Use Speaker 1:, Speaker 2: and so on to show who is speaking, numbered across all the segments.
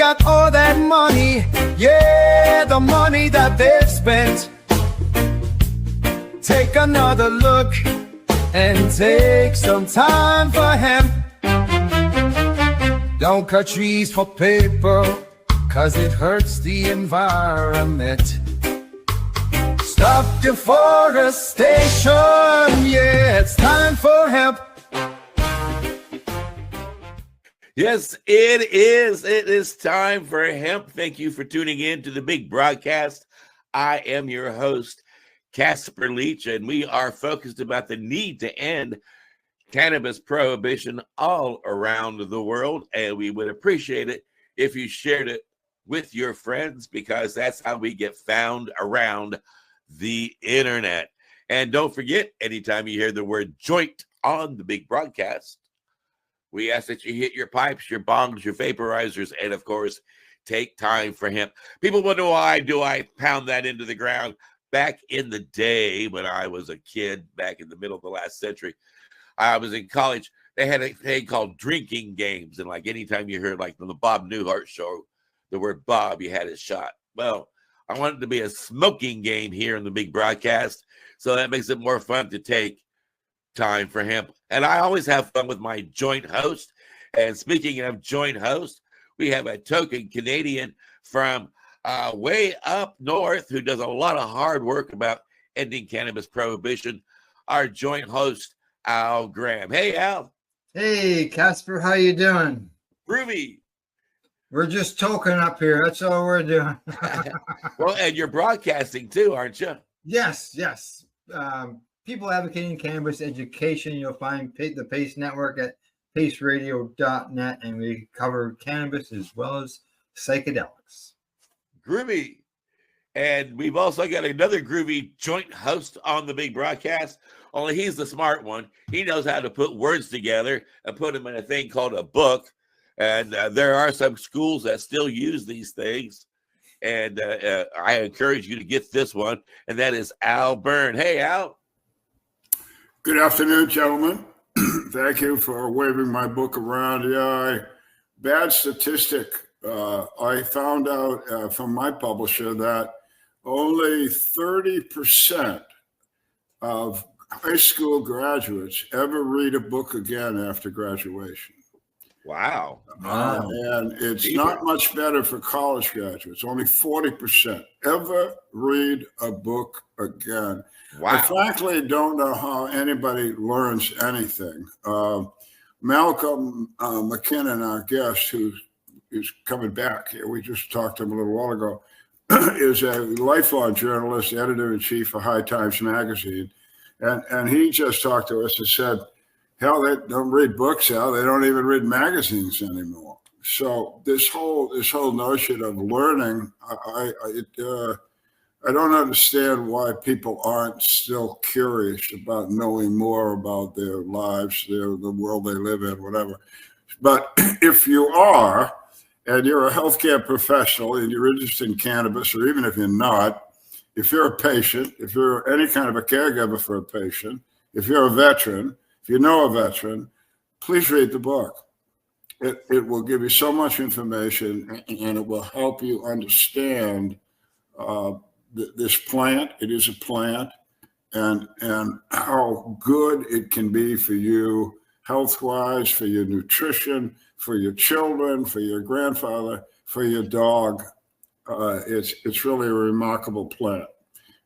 Speaker 1: got all that money, yeah, the money that they've spent. Take another look and take some time for hemp. Don't cut trees for paper, 'cause it hurts the environment. Stop deforestation, yeah, it's time for hemp.
Speaker 2: Yes, it is. It is time for hemp. Thank you for tuning in to the big broadcast. I am your host, Casper Leach, and we are focused about the need to end cannabis prohibition all around the world. And we would appreciate it if you shared it with your friends, because that's how we get found around the internet. And don't forget, anytime you hear the word joint on the big broadcast, we ask that you hit your pipes, your bongs, your vaporizers, and of course, take time for hemp. People wonder, why do I pound that into the ground? Back in the day when I was a kid, back in the middle of the last century, I was in college. They had a thing called drinking games. And like anytime you heard like the Bob Newhart show, the word Bob, you had a shot. Well, I want it to be a smoking game here in the big broadcast. So that makes it more fun to take time for hemp. And I always have fun with my joint host. And speaking of joint host, we have a token Canadian from way up north who does a lot of hard work about ending cannabis prohibition. Our joint host, Al Graham. Hey, Al.
Speaker 3: Hey, Casper, how you doing?
Speaker 2: Groovy.
Speaker 3: We're just talking up here. That's all we're doing.
Speaker 2: Well, and you're broadcasting too, aren't you?
Speaker 3: Yes. People advocating cannabis education. You'll find the PACE network at paceradio.net, and we cover cannabis as well as psychedelics.
Speaker 2: Groovy. And we've also got another groovy joint host on the big broadcast, only he's the smart one. He knows how to put words together and put them in a thing called a book. And there are some schools that still use these things. And I encourage you to get this one, and that is Al Byrne. Hey, Al.
Speaker 4: Good afternoon, gentlemen. Thank you for waving my book around. Yeah, bad statistic. I found out from my publisher that only 30% of high school graduates ever read a book again after graduation.
Speaker 2: Wow.
Speaker 4: And it's not much better for college graduates. Only 40% ever read a book again.
Speaker 2: Wow.
Speaker 4: I frankly don't know how anybody learns anything. Malcolm MacKinnon, our guest, who is coming back here, we just talked to him a little while ago, is a lifelong journalist, editor-in-chief for High Times Magazine. And he just talked to us and said, hell, they don't read books now. They don't even read magazines anymore. So this whole notion of learning, I don't understand why people aren't still curious about knowing more about their lives, the world they live in, whatever. But if you are, and you're a healthcare professional and you're interested in cannabis, or even if you're not, if you're a patient, if you're any kind of a caregiver for a patient, if you're a veteran, if you know a veteran, please read the book. It will give you so much information, and it will help you understand this plant. It is a plant, and how good it can be for you health-wise, for your nutrition, for your children, for your grandfather, for your dog. It's really a remarkable plant.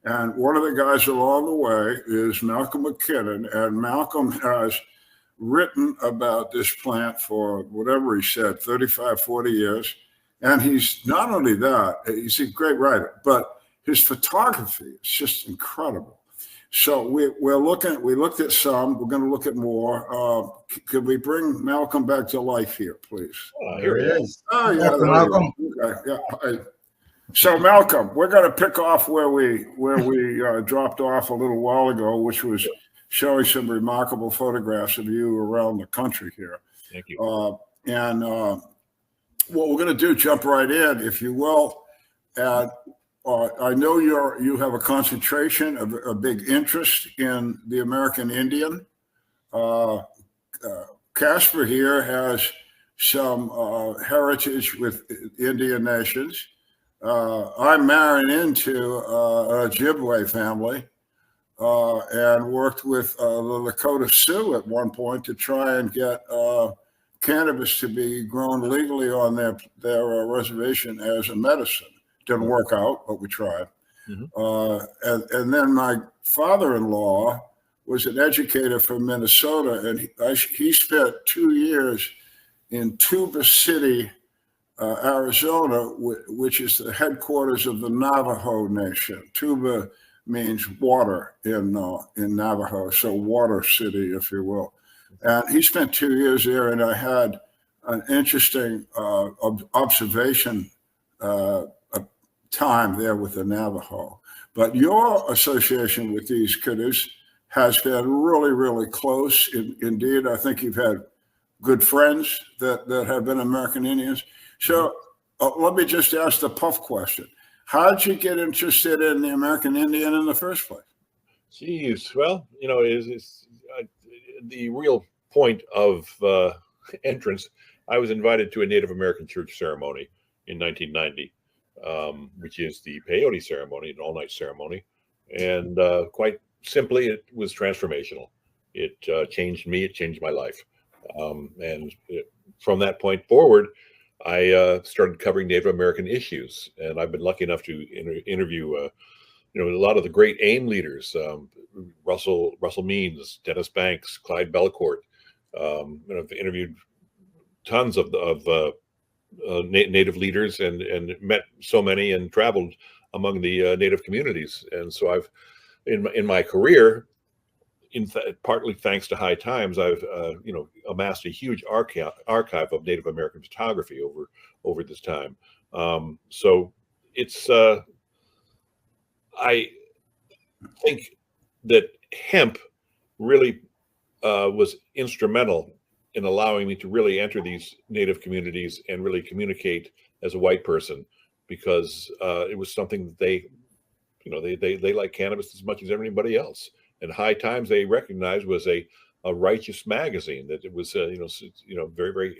Speaker 4: And one of the guys along the way is Malcolm MacKinnon, and Malcolm has written about this plant for, whatever he said, 35, 40 years. And he's not only that, he's a great writer, but his photography is just incredible. So we looked at some, we're going to look at more. Could we bring Malcolm back to life here, please?
Speaker 3: Oh, here he is.
Speaker 4: Oh, yeah.
Speaker 3: Malcolm.
Speaker 4: Okay, yeah. So Malcolm, we're going to pick off where we dropped off a little while ago, which was showing some remarkable photographs of you around the country here.
Speaker 5: Thank you.
Speaker 4: What we're going to do, jump right in, if you will. And I know you have a concentration of a big interest in the American Indian. Casper here has some heritage with Indian nations. I married into a Ojibwe family and worked with the Lakota Sioux at one point to try and get cannabis to be grown legally on their reservation as a medicine. Didn't work out, but we tried. And then my father-in-law was an educator from Minnesota, and he spent 2 years in Tuba City, Arizona, which is the headquarters of the Navajo Nation. Tuba means water in Navajo, so water city, if you will. And he spent 2 years there, and I had an interesting observation time there with the Navajo. But your association with these critters has been really, really close. Indeed, I think you've had good friends that have been American Indians. So let me just ask the puff question. How did you get interested in the American Indian in the first place?
Speaker 5: Geez, well, is the real point of entrance. I was invited to a Native American church ceremony in 1990, which is the peyote ceremony, an all-night ceremony. And quite simply, it was transformational. It changed me. It changed my life. From that point forward, I started covering Native American issues, and I've been lucky enough to interview, a lot of the great AIM leaders, Russell Means, Dennis Banks, Clyde Bellecourt. I've interviewed tons of Native leaders and met so many and traveled among the Native communities. And so I've, in my career, partly thanks to High Times, I've amassed a huge archive of Native American photography over this time. So it's I think that hemp really was instrumental in allowing me to really enter these Native communities and really communicate as a white person, because it was something that they like cannabis as much as everybody else. And High Times, they recognized, was a righteous magazine, that it was very, very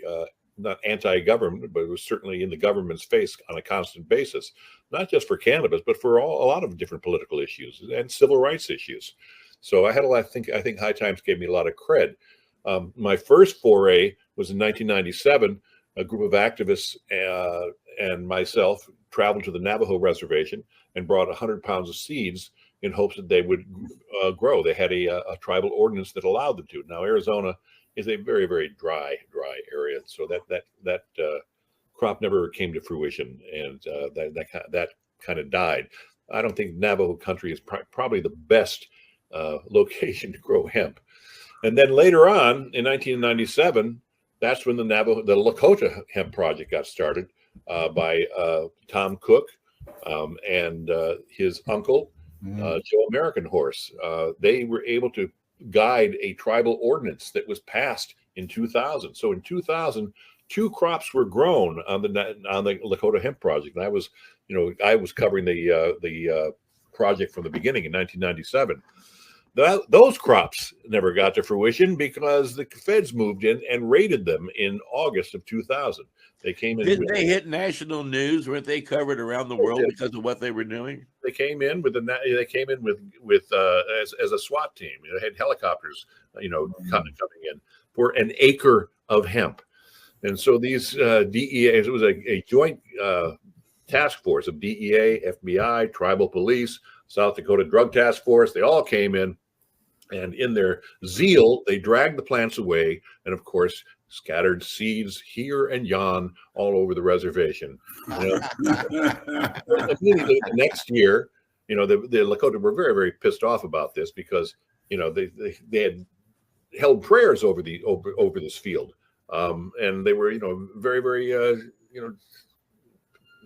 Speaker 5: not anti-government, but it was certainly in the government's face on a constant basis, not just for cannabis, but for a lot of different political issues and civil rights issues. So I think High Times gave me a lot of cred. My first foray was in 1997. A group of activists and myself traveled to the Navajo reservation and brought 100 pounds of seeds in hopes that they would grow. They had a tribal ordinance that allowed them to. Now, Arizona is a very, very dry area, so that crop never came to fruition, and that kind of died. I don't think Navajo country is probably the best location to grow hemp. And then later on, in 1997, that's when the Lakota Hemp Project got started by Tom Cook and his uncle, Joe American Horse. They were able to guide a tribal ordinance that was passed in 2000. So in 2000, 2 crops were grown on the Lakota Hemp Project, and I was covering the project from the beginning in 1997. Those crops never got to fruition because the feds moved in and raided them in August of 2000. They came in.
Speaker 2: Didn't they hit national news? Weren't they covered around the world because of what they were doing?
Speaker 5: They came in with as a SWAT team. They had helicopters, coming in for an acre of hemp, and so these DEA. It was a joint task force of DEA, FBI, tribal police, South Dakota Drug Task Force. They all came in. And in their zeal, they dragged the plants away and, of course, scattered seeds here and yon all over the reservation. Immediately the next year, the Lakota were very, very pissed off about this because, they had held prayers over this field. And they were, very, very,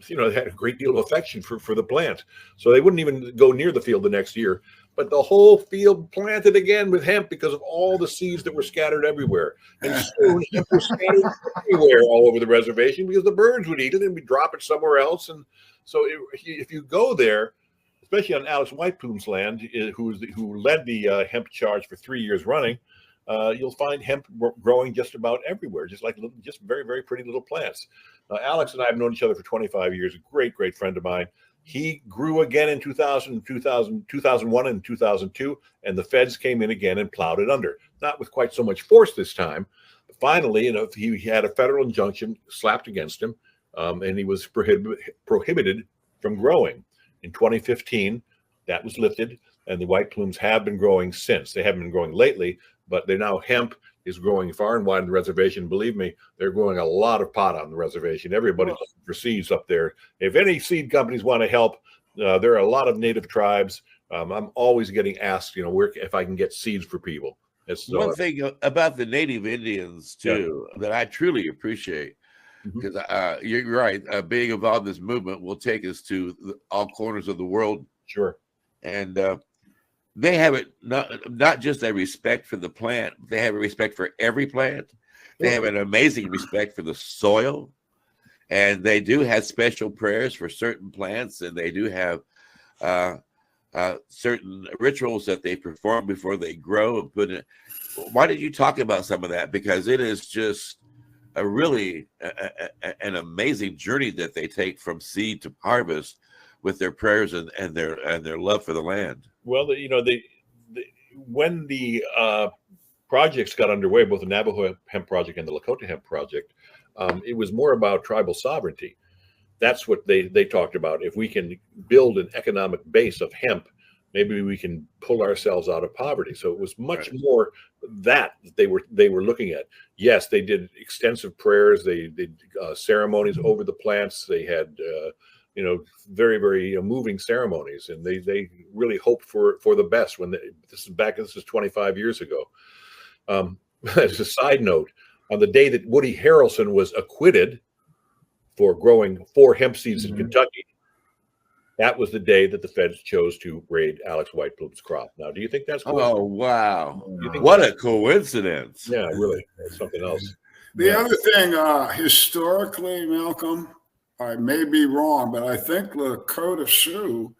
Speaker 5: they had a great deal of affection for the plant. So they wouldn't even go near the field the next year. But the whole field planted again with hemp because of all the seeds that were scattered everywhere. And soon hemp was scattered everywhere all over the reservation because the birds would eat it and we'd drop it somewhere else. And so if you go there, especially on Alex Whitepume's land, who led the hemp charge for 3 years running, you'll find hemp growing just about everywhere, just like just very, very pretty little plants. Alex and I have known each other for 25 years, a great, great friend of mine. He grew again in 2001 and 2002, and the feds came in again and plowed it under. Not with quite so much force this time. But finally, he had a federal injunction slapped against him, and he was prohibited from growing. In 2015, that was lifted, and the white plumes have been growing since. They haven't been growing lately, but they're now hemp is growing far and wide on the reservation. Believe me, they're growing a lot of pot on the reservation. Everybody's looking for seeds up there. If any seed companies want to help, there are a lot of native tribes. I'm always getting asked, where if I can get seeds for people. It's
Speaker 2: one thing about the native Indians too that I truly appreciate, because you're right. Being involved in this movement will take us to all corners of the world.
Speaker 5: Sure,
Speaker 2: and they have it not just a respect for the plant, they have a respect for every plant. They have an amazing respect for the soil, and they do have special prayers for certain plants, and they do have certain rituals that they perform before they grow and put in. Why did you talk about some of that? Because it is just a really an amazing journey that they take from seed to harvest with their prayers and their love for the land.
Speaker 5: Well, when the projects got underway, both the Navajo Hemp Project and the Lakota Hemp Project, it was more about tribal sovereignty. That's what they talked about. If we can build an economic base of hemp, maybe we can pull ourselves out of poverty. So it was much more that they were looking at. Yes, they did extensive prayers. They did ceremonies over the plants. They had very, very moving ceremonies, and they really hoped for the best. This is 25 years ago. As a side note, on the day that Woody Harrelson was acquitted for growing 4 hemp seeds in Kentucky, that was the day that the feds chose to raid Alex White Plume's crop. Now, do you think that's cool?
Speaker 2: Oh, wow. What a coincidence.
Speaker 5: Yeah, really. That's something else.
Speaker 4: The other thing, historically, Malcolm, I may be wrong, but I think Lakota Sioux,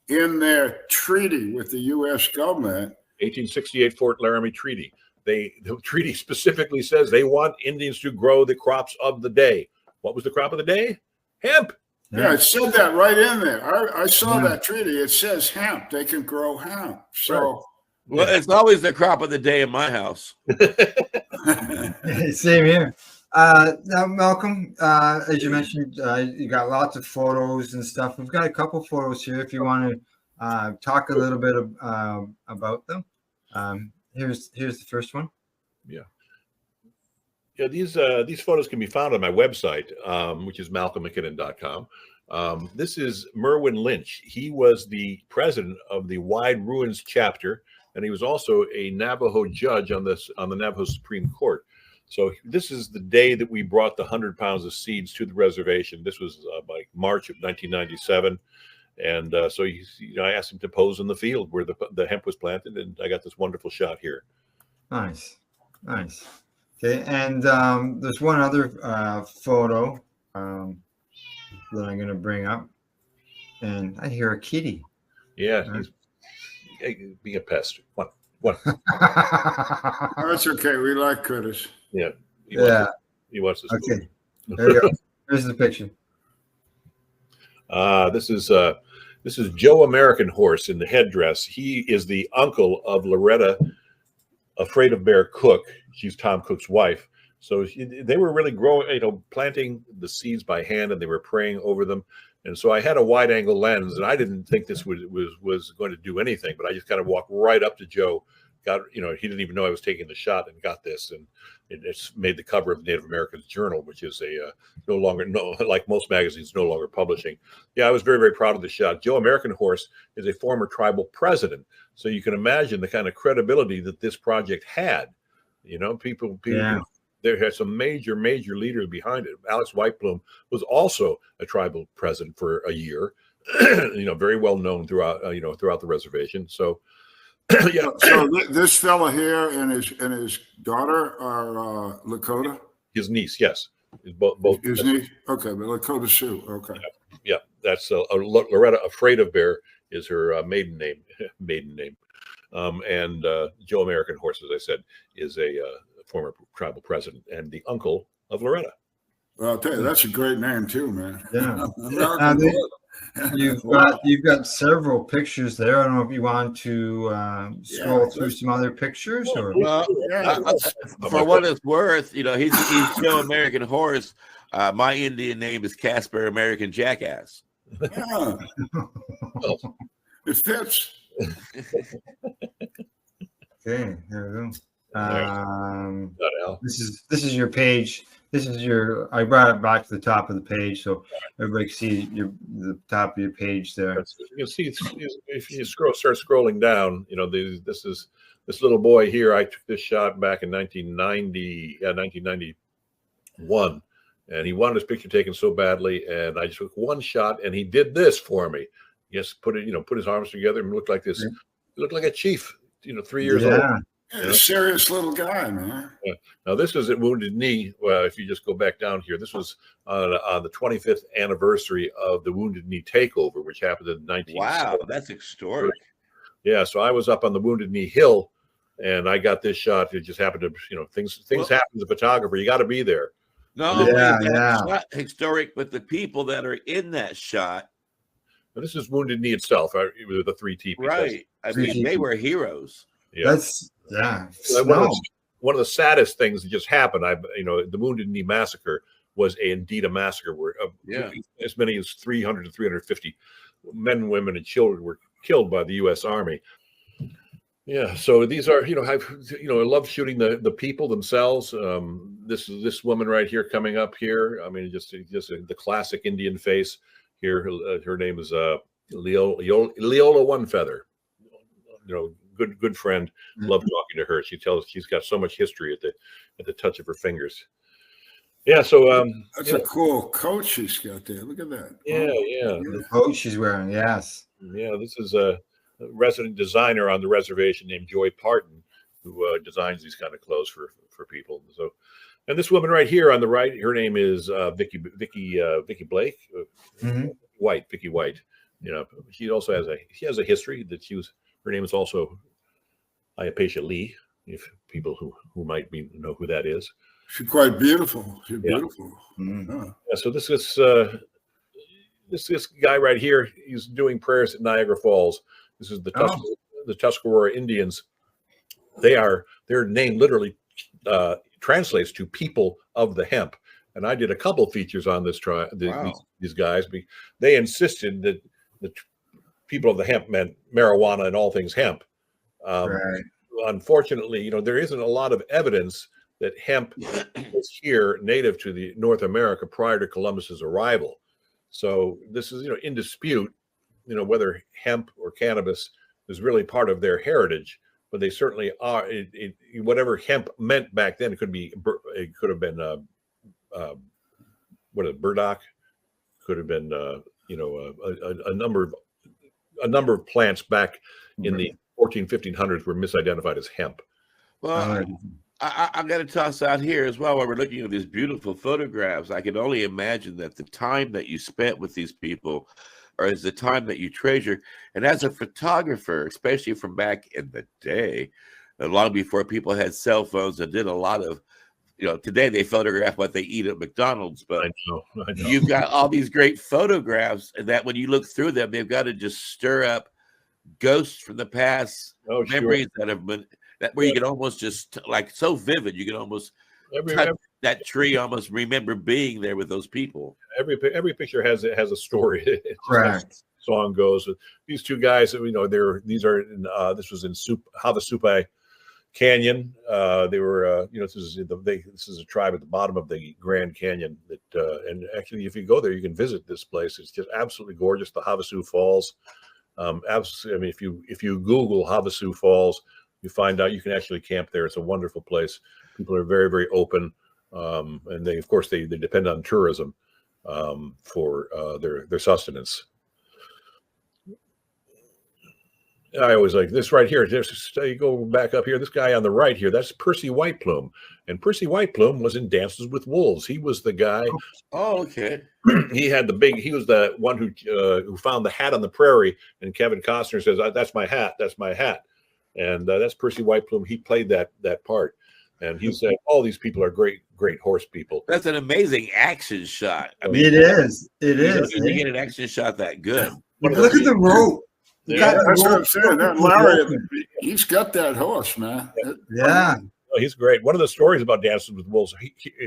Speaker 4: in their treaty with the U.S. government,
Speaker 5: 1868 Fort Laramie Treaty, the treaty specifically says they want Indians to grow the crops of the day. What was the crop of the day? Hemp.
Speaker 4: Yeah, it said that right in there. I saw that treaty. It says hemp. They can grow hemp. So,
Speaker 2: well, it's always the crop of the day in my house.
Speaker 3: Same here. Now, Malcolm, as you mentioned, you got lots of photos and stuff. We've got a couple photos here if you want to talk a little bit about them. Here's the first one.
Speaker 5: Yeah, these photos can be found on my website, which is malcolmmackinnon.com. This is Merwin Lynch. He was the president of the Wide Ruins chapter, and he was also a Navajo judge on the Navajo Supreme Court. So this is the day that we brought the 100 pounds of seeds to the reservation. This was by March of 1997. And so I asked him to pose in the field where the hemp was planted, and I got this wonderful shot here.
Speaker 3: Nice. Okay, and there's one other photo that I'm going to bring up, and I hear a kitty.
Speaker 5: Yeah, he's being a pest. What?
Speaker 4: That's okay. We like critters.
Speaker 5: Yeah. He wants this.
Speaker 3: Okay. There you go. Here's the picture.
Speaker 5: This is Joe American Horse in the headdress. He is the uncle of Loretta Afraid of Bear Cook. She's Tom Cook's wife. So they were really growing, planting the seeds by hand, and they were praying over them. And so I had a wide angle lens, and I didn't think this was going to do anything, but I just kind of walked right up to Joe. He didn't even know I was taking the shot, and got this, and it's made the cover of the Native Americans Journal, which is like most magazines, no longer publishing. Yeah, I was very, very proud of the shot. Joe American Horse is a former tribal president, so you can imagine the kind of credibility that this project had. People. Yeah. There had some major leaders behind it. Alex White Plume was also a tribal president for a year, very well known throughout the reservation. So. Yeah.
Speaker 4: So this fella here and his daughter are Lakota.
Speaker 5: His niece, yes. Both
Speaker 4: his niece. Okay, but Lakota Sioux. Okay.
Speaker 5: Yeah. That's Loretta Afraid of Bear is her maiden name. And Joe American Horse, as I said, is a former tribal president and the uncle of Loretta.
Speaker 4: Well, I'll tell you, that's a great name too, man.
Speaker 3: Yeah.
Speaker 4: American
Speaker 3: You've got several pictures there. I don't know if you want to scroll through some other pictures or.
Speaker 2: Well, for what it's worth, he's Joe American Horse. My Indian name is Casper American Jackass.
Speaker 4: Yeah. It fits.
Speaker 3: Okay, there we go. This is your page. I brought it back to the top of the page so everybody can see the top of your page there.
Speaker 5: You can see if you start scrolling down, this little boy here. I took this shot back in 1991, and he wanted his picture taken so badly, and I just took one shot, and he did this for me. Yes, put his arms together and looked like this. He looked like a chief, 3 years old.
Speaker 4: Yeah, a serious little guy, man.
Speaker 5: Yeah. Now this is at Wounded Knee. If you just go back down here, this was on the 25th anniversary of the Wounded Knee takeover, which happened in 19.
Speaker 2: Wow, that's historic.
Speaker 5: Yeah, so I was up on the Wounded Knee Hill, and I got this shot. It just happened to, things happen to the photographer. You got to be there.
Speaker 2: Not only that shot historic, but the people that are in that shot.
Speaker 5: Now, this is Wounded Knee itself. It was the 3 teepees.
Speaker 2: Right. I mean, they were heroes.
Speaker 5: Yeah.
Speaker 3: One
Speaker 5: of the saddest things that just happened. The Wounded Knee massacre was indeed a massacre where as many as 300 to 350 men, women, and children were killed by the U.S. Army. Yeah, so these are I love shooting the people themselves. This woman right here coming up here. I mean, just the classic Indian face here. Her name is Leola One Feather. Good friend. Love talking to her. She's got so much history at the touch of her fingers. Yeah, so
Speaker 4: that's a cool coat she's got there. Look at that.
Speaker 5: Yeah.
Speaker 3: The coat she's wearing, yes.
Speaker 5: Yeah, this is a resident designer on the reservation named Joy Parton, who designs these kind of clothes for people. So, and this woman right here on the right, her name is Vicky Blake, White, Vicky White. She also has a history that her name is also Iapatia Lee, if people who might know who that is.
Speaker 4: She's quite beautiful. She's beautiful.
Speaker 5: Yeah, so this guy right here, he's doing prayers at Niagara Falls. This is the Tuscarora Indians. Their name literally translates to people of the hemp. And I did a couple features on this these guys. They insisted that the people of the hemp meant marijuana and all things hemp.
Speaker 3: Right.
Speaker 5: Unfortunately, there isn't a lot of evidence that hemp was here native to the North America prior to Columbus's arrival. So this is, in dispute, whether hemp or cannabis is really part of their heritage, but they certainly are. Whatever hemp meant back then, it could have been burdock, could have been a number of plants back in the 1500s were misidentified as hemp.
Speaker 2: Well, I got to toss out here as well, while we're looking at these beautiful photographs. I can only imagine that the time that you spent with these people is the time that you treasure. And as a photographer, especially from back in the day, long before people had cell phones and did a lot of, today they photograph what they eat at McDonald's, but
Speaker 5: I know.
Speaker 2: You've got all these great photographs that when you look through them, they've got to just stir up ghosts from the past, memories that have been, where you can almost just, like, so vivid, you can almost touch that tree, almost remember being there with those people.
Speaker 5: Every picture has a story.
Speaker 3: Correct.
Speaker 5: Song goes. These two guys, this was in Havasupai Canyon. They were, this is a tribe at the bottom of the Grand Canyon. And actually, if you go there, you can visit this place. It's just absolutely gorgeous. The Havasu Falls. Absolutely. I mean, if you Google Havasu Falls, you find out you can actually camp there. It's a wonderful place. People are very, very open, and they, of course, they depend on tourism for their sustenance. I always like this right here. Just you go back up here. This guy on the right here, that's Percy Whiteplume, and Percy Whiteplume was in Dances with Wolves. He was the guy.
Speaker 2: Oh, okay.
Speaker 5: He was the one who found the hat on the prairie, and Kevin Costner says, "That's my hat. That's my hat." and that's Percy White Plume. He played that part, and he said all these people are great horse people.
Speaker 2: That's an amazing action shot. I
Speaker 3: It is. It
Speaker 2: you
Speaker 3: is.
Speaker 2: don't usually get an action shot that good.
Speaker 3: Look at the rope.
Speaker 5: Yeah,
Speaker 4: That's what I'm saying. That Larry, he's got that horse, man.
Speaker 3: Yeah.
Speaker 5: Oh, he's great. One of the stories about Dances with Wolves,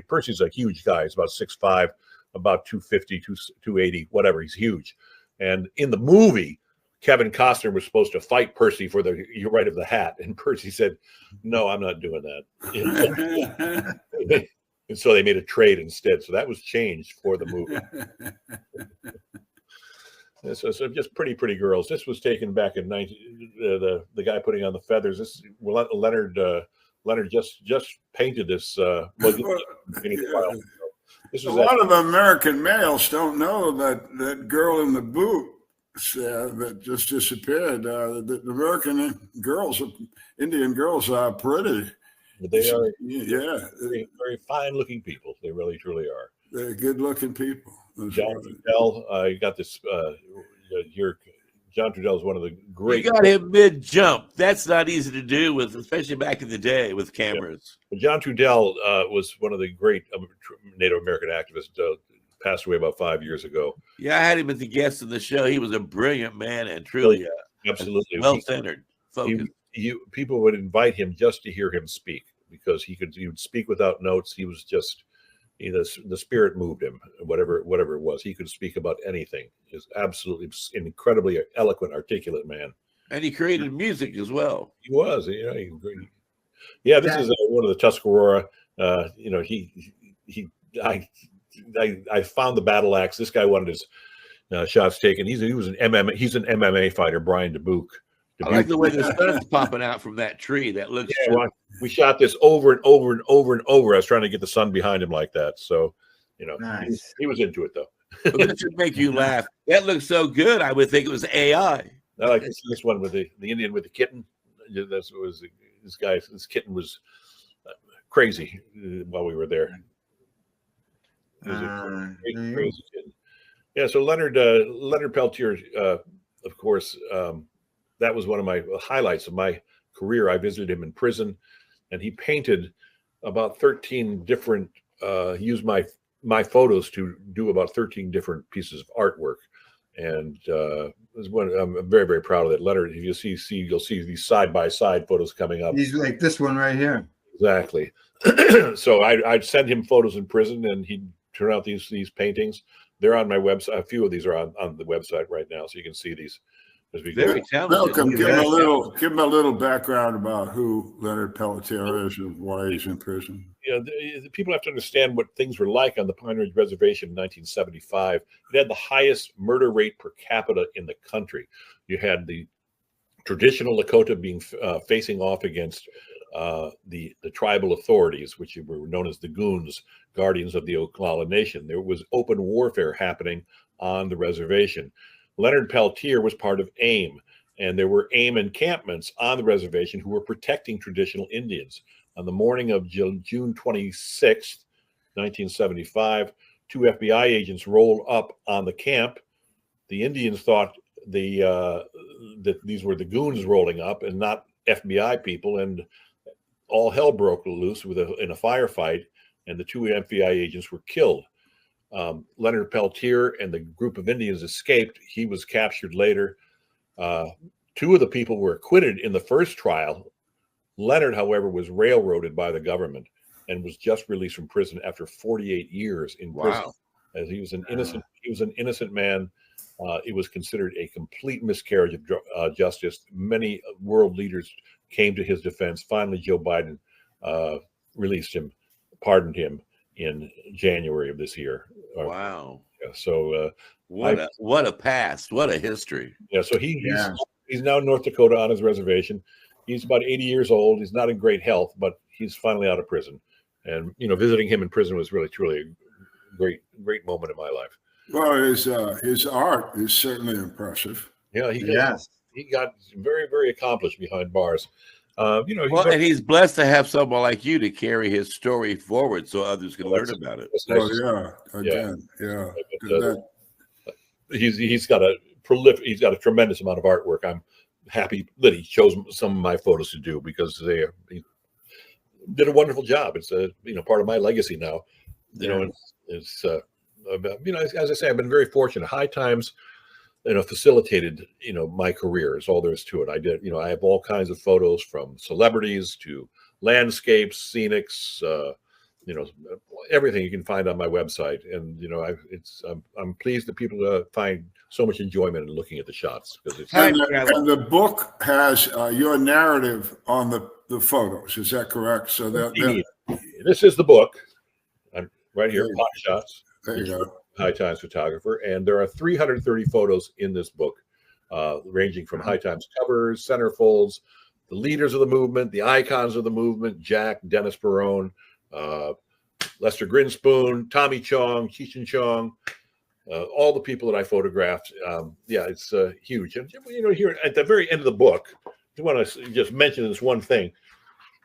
Speaker 5: Percy's a huge guy. He's about 6'5", about 250, 280, whatever. He's huge. And in the movie, Kevin Costner was supposed to fight Percy for the right of the hat. And Percy said, no, I'm not doing that. And so they made a trade instead. So that was changed for the movie. So just pretty girls. This was taken back in the guy putting on the feathers. This Leonard just painted this. This
Speaker 4: A lot of American males don't know that girl in the boot that just disappeared. The American girls, Indian girls, are pretty.
Speaker 5: They are,
Speaker 4: very,
Speaker 5: very fine-looking people. They really, truly are.
Speaker 4: They're good-looking people.
Speaker 5: John Trudell, you got this. John Trudell is one of the great.
Speaker 2: You got him mid-jump. That's not easy to do especially back in the day with cameras.
Speaker 5: Yeah. John Trudell was one of the great Native American activists. Passed away about 5 years ago.
Speaker 2: Yeah, I had him as a guest in the show. He was a brilliant man and truly
Speaker 5: absolutely
Speaker 2: well-centered, focused.
Speaker 5: People would invite him just to hear him speak because he would speak without notes. He was just, the spirit moved him, whatever it was. He could speak about anything. He's absolutely an incredibly eloquent, articulate man. And
Speaker 2: he created music as well.
Speaker 5: He was, this is one of the Tuscarora. I found the battle axe. This guy wanted his shots taken. He's an MMA fighter, Brian Dubuque.
Speaker 2: I like the way the sun's popping out from that tree. That looks.
Speaker 5: Yeah, we shot this over and over and over and over. I was trying to get the sun behind him like that. So,
Speaker 3: nice.
Speaker 5: He was into it though.
Speaker 2: Well, this should make you laugh. That looks so good. I would think it was AI.
Speaker 5: I like this one with the Indian with the kitten. This kitten was crazy while we were there. It was a crazy kitten. Yeah. So Leonard Peltier, of course. That was one of my highlights of my career. I visited him in prison, and he painted about 13 different. Used my photos to do about 13 different pieces of artwork, and I'm very, very proud of that. Leonard, if you you'll see these side by side photos coming up.
Speaker 3: He's like this one right here.
Speaker 5: Exactly. So I'd send him photos in prison, and he'd turn out these paintings. They're on my website. A few of these are on the website right now, so you can see these.
Speaker 2: Very talented.
Speaker 4: Malcolm, give him a little background about who Leonard Peltier is and why he's in prison.
Speaker 5: The people have to understand what things were like on the Pine Ridge Reservation in 1975. It had the highest murder rate per capita in the country. You had the traditional Lakota being facing off against the tribal authorities, which were known as the Goons, guardians of the Oglala Nation. There was open warfare happening on the reservation. Leonard Peltier was part of AIM, and there were AIM encampments on the reservation who were protecting traditional Indians. On the morning of June 26th, 1975, two FBI agents rolled up on the camp. The Indians thought that these were the Goons rolling up and not FBI people, and all hell broke loose in a firefight, and the two FBI agents were killed. Leonard Peltier and the group of Indians escaped. He was captured later. Two of the people were acquitted in the first trial. Leonard, however, was railroaded by the government and was just released from prison after 48 years in prison. As he was an innocent man. It was considered a complete miscarriage of justice. Many world leaders came to his defense. Finally, Joe Biden released him, pardoned him in January of this year.
Speaker 2: Wow.
Speaker 5: Yeah, so
Speaker 2: what a past. What a history.
Speaker 5: Yeah, so he's now in North Dakota on his reservation. He's about 80 years old. He's not in great health, but he's finally out of prison. And visiting him in prison was really truly a great moment in my life.
Speaker 4: Well, his art is certainly impressive.
Speaker 5: Yeah, he got very, very accomplished behind bars.
Speaker 2: And he's blessed to have someone like you to carry his story forward so others can learn about it.
Speaker 5: He's got a tremendous amount of artwork. I'm happy that he chose some of my photos to do, because he did a wonderful job. It's a part of my legacy now. It's as I say, I've been very fortunate. High Times facilitated my career, is all there is to it. I have all kinds of photos, from celebrities to landscapes, scenics, everything you can find on my website. And I'm pleased that people find so much enjoyment in looking at the shots, because it's
Speaker 4: and the book has your narrative on the photos. Is that correct? So
Speaker 5: this is the book. I'm right here, Hot Shots.
Speaker 4: There you go.
Speaker 5: High Times photographer, and there are 330 photos in this book, ranging from High Times covers, centerfolds, the leaders of the movement, the icons of the movement: Jack, Dennis Barone, Lester Grinspoon, Tommy Chong, Cheech and Chong, all the people that I photographed. It's huge. And here at the very end of the book, I want to just mention this one thing.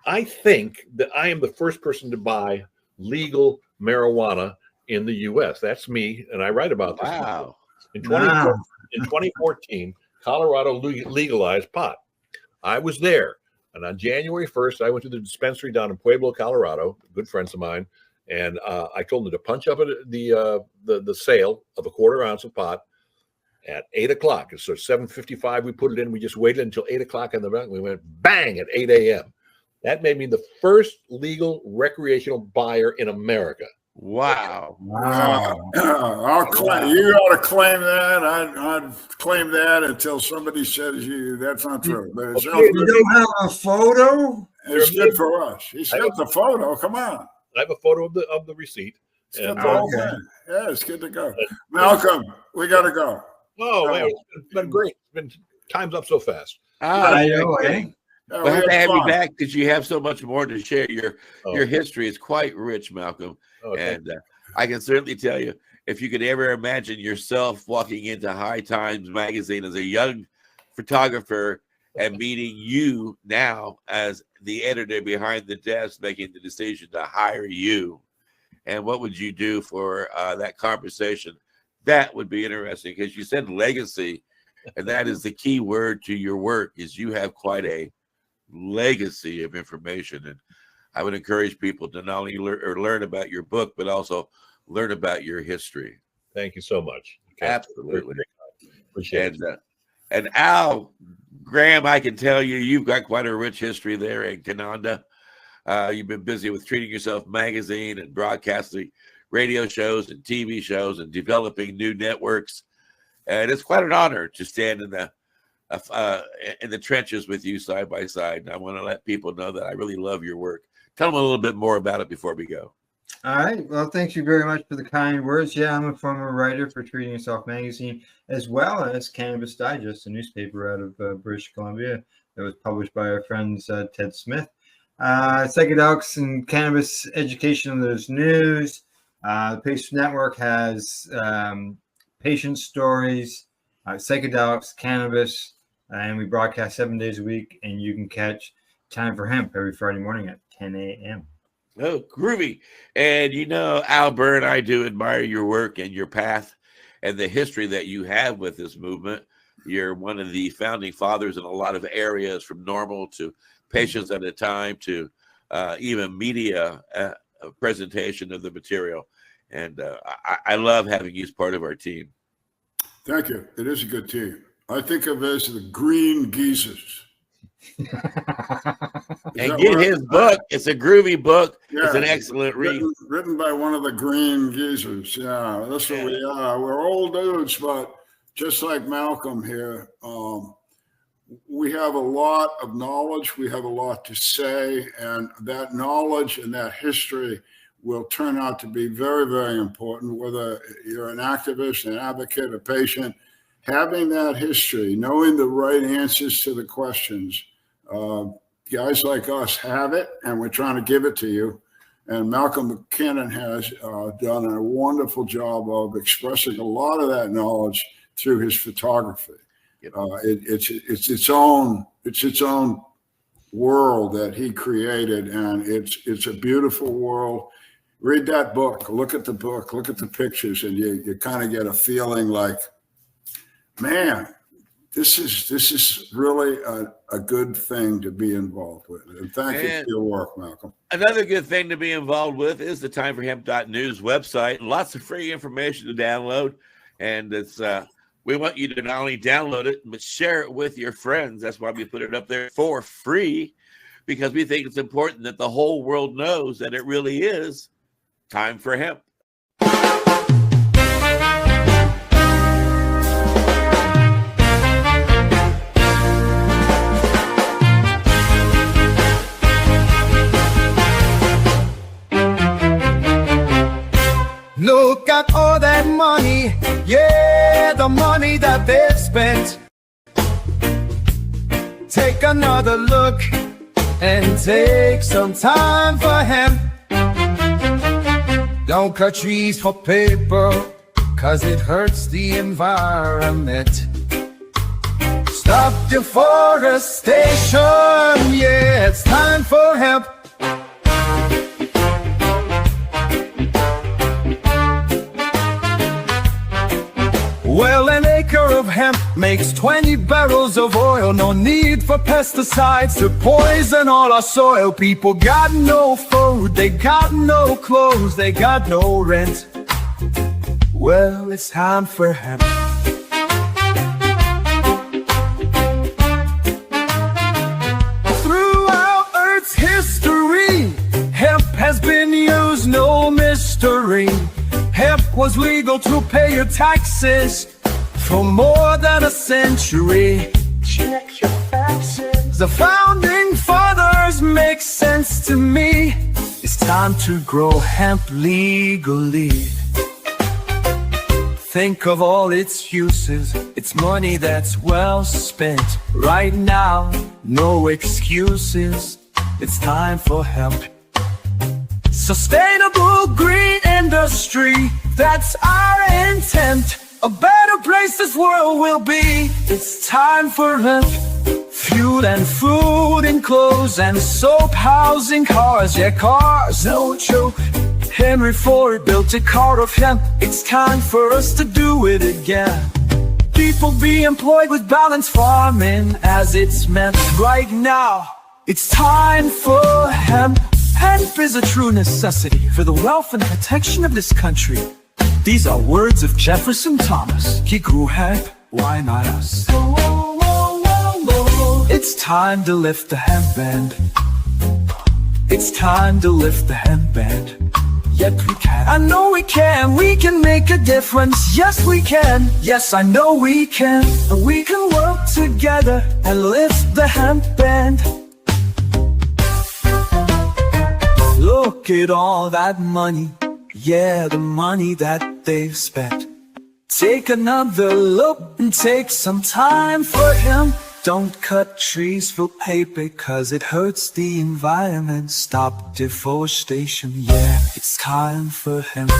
Speaker 5: I think that I am the first person to buy legal marijuana in the U.S. That's me, and I write about this.
Speaker 2: Wow.
Speaker 5: In 2014, Colorado legalized pot. I was there, and on January 1st, I went to the dispensary down in Pueblo, Colorado, good friends of mine, and I told them to punch up the sale of a quarter ounce of pot at 8 o'clock. So 7:55, we put it in. We just waited until 8 o'clock in the morning. We went bang at 8 a.m. That made me the first legal recreational buyer in America.
Speaker 2: Wow.
Speaker 4: I'll claim, you ought to claim that. I'd claim that until somebody says that's not true. But it sounds
Speaker 3: You don't have a photo?
Speaker 4: It's good for us. He's got the photo. Come on.
Speaker 5: I have a photo of the receipt.
Speaker 4: It's got the whole thing. Yeah, it's good to go. Malcolm, we got to go.
Speaker 5: Oh, man, it's been great. Time's up so fast.
Speaker 3: I know, eh?
Speaker 2: We'll have to have you back, because you have so much more to share. Your history is quite rich, Malcolm. And I can certainly tell you, if you could ever imagine yourself walking into High Times magazine as a young photographer and meeting you now as the editor behind the desk, making the decision to hire you, and what would you do for that conversation? That would be interesting, because you said legacy, and that is the key word to your work. Is you have quite a legacy of information, and I would encourage people to not only learn about your book, but also learn about your history.
Speaker 5: Thank you so much.
Speaker 2: Absolutely.
Speaker 5: Appreciate it.
Speaker 2: And Al Graham, I can tell you, you've got quite a rich history there in Canada. You've been busy with Treating Yourself magazine and broadcasting radio shows and TV shows and developing new networks. And it's quite an honor to stand in the trenches with you side by side. And I want to let people know that I really love your work. Tell them a little bit more about it before we go.
Speaker 3: All right. Well, thank you very much for the kind words. Yeah, I'm a former writer for Treating Yourself magazine, as well as Cannabis Digest, a newspaper out of British Columbia that was published by our friends Ted Smith. Psychedelics and cannabis education, there's news. The Pace Network has patient stories, psychedelics, cannabis, and we broadcast 7 days a week, and you can catch Time for Hemp every Friday morning at 10 a.m.
Speaker 2: Oh, groovy. And Al Byrne, I do admire your work and your path and the history that you have with this movement. You're one of the founding fathers in a lot of areas, from normal to Patients at a Time to even media presentation of the material. And I love having you as part of our team.
Speaker 4: Thank you. It is a good team. I think of it as the Green Geezers.
Speaker 2: And get his book. It's a groovy book. Yeah, it's an excellent read.
Speaker 4: Written by one of the Green Geezers. Yeah, that's what we are. We're old dudes, but just like Malcolm here, we have a lot of knowledge. We have a lot to say, and that knowledge and that history will turn out to be very, very important, whether you're an activist, an advocate, a patient. Having that history, knowing the right answers to the questions, guys like us have it, and we're trying to give it to you. And Malcolm MacKinnon has done a wonderful job of expressing a lot of that knowledge through his photography. It's its own world that he created, and it's a beautiful world. Read that book, look at the book, look at the pictures, and you kind of get a feeling like, man, this is really a good thing to be involved with. And thank you for your work, Malcolm.
Speaker 2: Another good thing to be involved with is the timeforhemp.news website. Lots of free information to download. And it's we want you to not only download it, but share it with your friends. That's why we put it up there for free, because we think it's important that the whole world knows that it really is time for hemp.
Speaker 1: Look at all that money, yeah, the money that they've spent. Take another look and take some time for hemp. Don't cut trees for paper, 'cause it hurts the environment. Stop deforestation, yeah, it's time for hemp. Well, an acre of hemp makes 20 barrels of oil. No need for pesticides to poison all our soil. People got no food, they got no clothes, they got no rent. Well, it's time for hemp. Throughout Earth's history, hemp has been used, no mystery. Hemp was legal to pay your taxes for more than a century. Check your faxes. The founding fathers make sense to me. It's time to grow hemp legally. Think of all its uses. It's money that's well spent. Right now, no excuses. It's time for hemp. Sustainable green industry, that's our intent. A better place this world will be. It's time for hemp. Fuel and food and clothes and soap, housing, cars, yeah, cars, no joke. Henry Ford built a car of hemp. It's time for us to do it again. People be employed with balanced farming as it's meant. Right now, it's time for hemp. Hemp is a true necessity for the wealth and protection of this country. These are words of Jefferson Thomas. He grew hemp, why not us? It's time to lift the hemp band. It's time to lift the hemp band. Yet we can. I know we can make a difference. Yes we can, yes I know we can. And we can work together and lift the hemp band. Look at all that money, yeah, the money that they've spent. Take another look and take some time for hemp. Don't cut trees for paper, 'cause it hurts the environment. Stop deforestation, yeah, it's time for hemp.